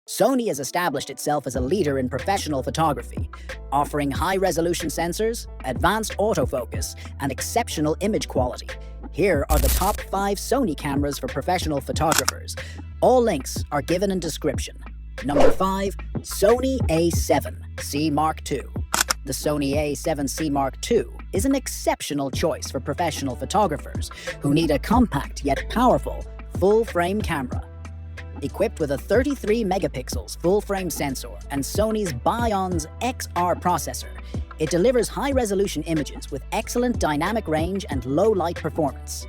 Sony has established itself as a leader in professional photography, offering high-resolution sensors, advanced autofocus, and exceptional image quality. Here are the top 5 Sony cameras for professional photographers. All links are given in description. Number 5. Sony A7C Mark II. The Sony A7C Mark II is an exceptional choice for professional photographers who need a compact yet powerful full-frame camera. Equipped with a 33 megapixels full-frame sensor and Sony's Bion's XR processor, it delivers high-resolution images with excellent dynamic range and low-light performance.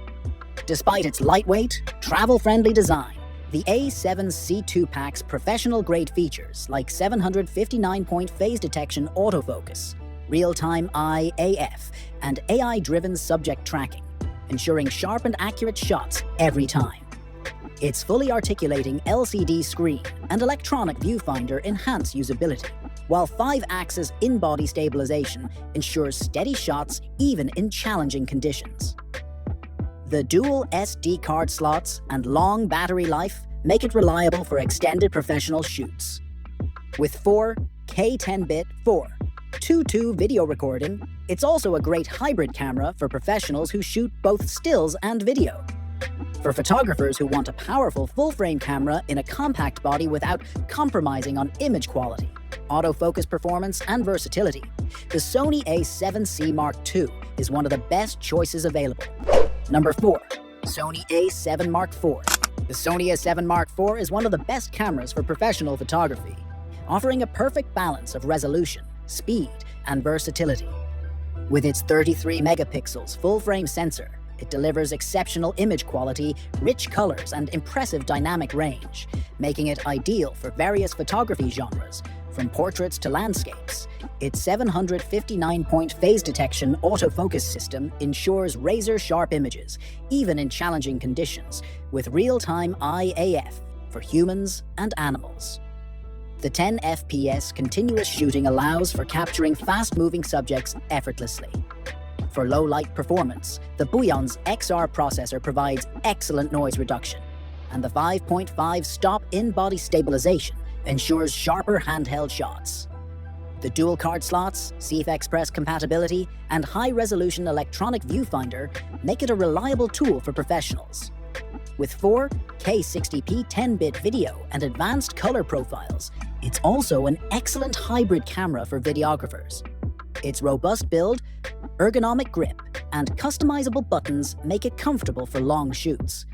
Despite its lightweight, travel-friendly design, the A7C II packs professional-grade features like 759-point phase detection autofocus, real-time eye AF, and AI-driven subject tracking, ensuring sharp and accurate shots every time. Its fully articulating LCD screen and electronic viewfinder enhance usability, while 5-axis in-body stabilization ensures steady shots even in challenging conditions. The dual SD card slots and long battery life make it reliable for extended professional shoots. With 4K 10-bit 4:2:2 video recording, it's also a great hybrid camera for professionals who shoot both stills and video. For photographers who want a powerful full-frame camera in a compact body without compromising on image quality, autofocus performance, and versatility, the Sony A7C Mark II is one of the best choices available. Number 4. Sony A7 Mark IV. The Sony A7 Mark IV is one of the best cameras for professional photography, offering a perfect balance of resolution, speed, and versatility. With its 33 megapixels full-frame sensor, it delivers exceptional image quality, rich colors, and impressive dynamic range, making it ideal for various photography genres, from portraits to landscapes. Its 759-point phase detection autofocus system ensures razor-sharp images, even in challenging conditions, with real-time eye AF for humans and animals. The 10 FPS continuous shooting allows for capturing fast-moving subjects effortlessly. For low-light performance, the Bion's XR processor provides excellent noise reduction, and the 5.5 stop in-body stabilization ensures sharper handheld shots. The dual card slots, CF Express compatibility, and high-resolution electronic viewfinder make it a reliable tool for professionals. With 4K 60p 10-bit video and advanced color profiles, it's also an excellent hybrid camera for videographers. Its robust build, ergonomic grip, and customizable buttons make it comfortable for long shoots.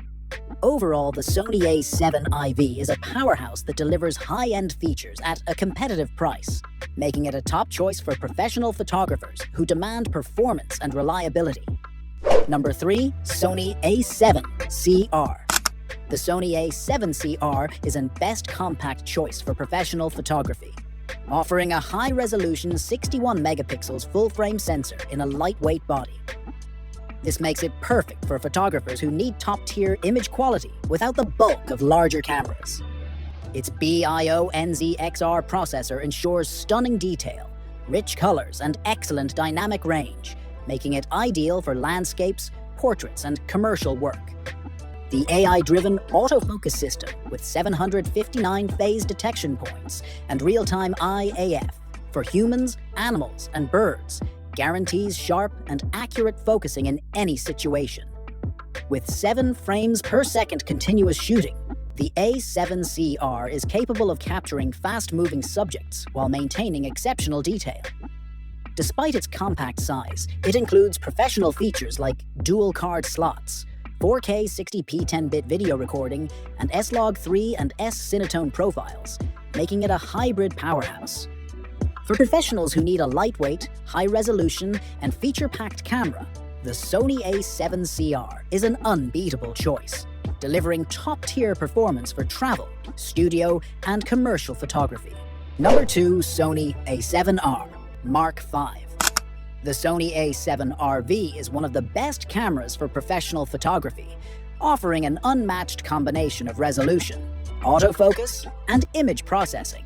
Overall, the Sony A7 IV is a powerhouse that delivers high-end features at a competitive price, making it a top choice for professional photographers who demand performance and reliability. Number 3. Sony A7CR. The Sony A7CR is an best compact choice for professional photography, offering a high-resolution 61 megapixels full-frame sensor in a lightweight body. This makes it perfect for photographers who need top-tier image quality without the bulk of larger cameras. Its Bion's XR processor ensures stunning detail, rich colors, and excellent dynamic range, making it ideal for landscapes, portraits, and commercial work. The AI-driven autofocus system with 759 phase detection points and real-time eye AF for humans, animals, and birds guarantees sharp and accurate focusing in any situation. With 7 frames per second continuous shooting, the A7CR is capable of capturing fast-moving subjects while maintaining exceptional detail. Despite its compact size, it includes professional features like dual card slots, 4K 60p 10-bit video recording, and S-Log 3 and S-Cinetone profiles, making it a hybrid powerhouse. For professionals who need a lightweight, high-resolution, and feature-packed camera, the Sony A7CR is an unbeatable choice, delivering top-tier performance for travel, studio, and commercial photography. Number 2. Sony A7R Mark V. The Sony A7R V is one of the best cameras for professional photography, offering an unmatched combination of resolution, autofocus, and image processing.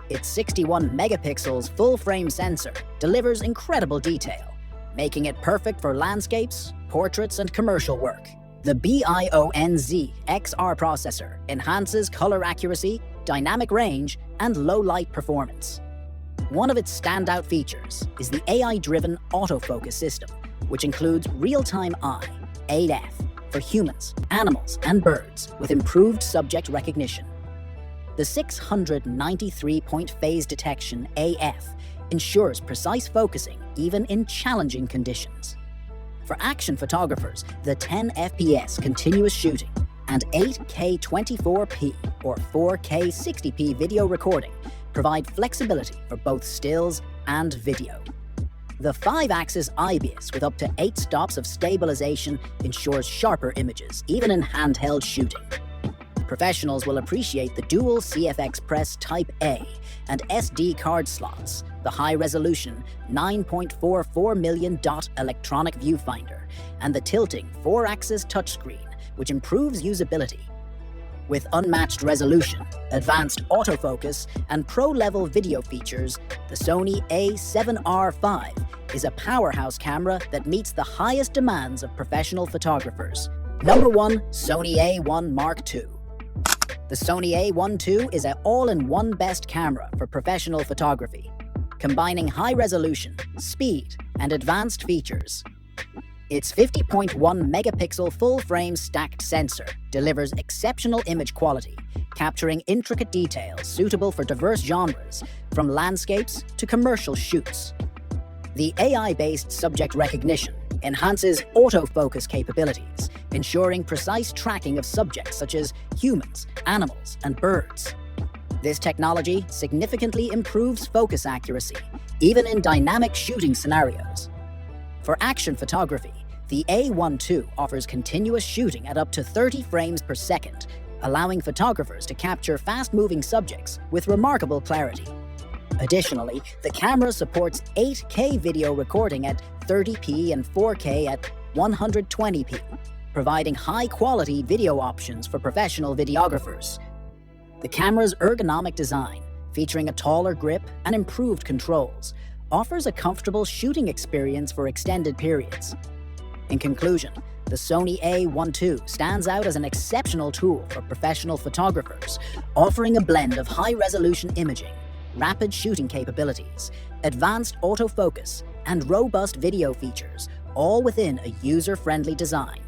Its 61 megapixels full-frame sensor delivers incredible detail, making it perfect for landscapes, portraits, and commercial work. The Bion's XR processor enhances color accuracy, dynamic range, and low-light performance. One of its standout features is the AI-driven autofocus system, which includes real-time eye, 8F, for humans, animals, and birds with improved subject recognition. The 693-point phase detection AF ensures precise focusing even in challenging conditions. For action photographers, the 10 FPS continuous shooting and 8K 24p or 4K 60p video recording provide flexibility for both stills and video. The 5-axis IBIS with up to 8 stops of stabilization ensures sharper images, even in handheld shooting. Professionals will appreciate the dual CFX Press Type A and SD card slots, the high-resolution 9.44 million dot electronic viewfinder, and the tilting 4-axis touchscreen, which improves usability. With unmatched resolution, advanced autofocus, and pro-level video features, the Sony A7R V is a powerhouse camera that meets the highest demands of professional photographers. Number 1. Sony A1 Mark II. The Sony A1 II is an all-in-one best camera for professional photography, combining high resolution, speed, and advanced features. Its 50.1 megapixel full-frame stacked sensor delivers exceptional image quality, capturing intricate details suitable for diverse genres, from landscapes to commercial shoots. The AI-based subject recognition enhances autofocus capabilities, ensuring precise tracking of subjects such as humans, animals, and birds. This technology significantly improves focus accuracy, even in dynamic shooting scenarios. For action photography, the A1 II offers continuous shooting at up to 30 frames per second, allowing photographers to capture fast-moving subjects with remarkable clarity. Additionally, the camera supports 8K video recording at 30p and 4K at 120p, providing high-quality video options for professional videographers. The camera's ergonomic design, featuring a taller grip and improved controls, offers a comfortable shooting experience for extended periods. In conclusion, the Sony A1 II stands out as an exceptional tool for professional photographers, offering a blend of high-resolution imaging, rapid shooting capabilities, advanced autofocus, and robust video features, all within a user-friendly design.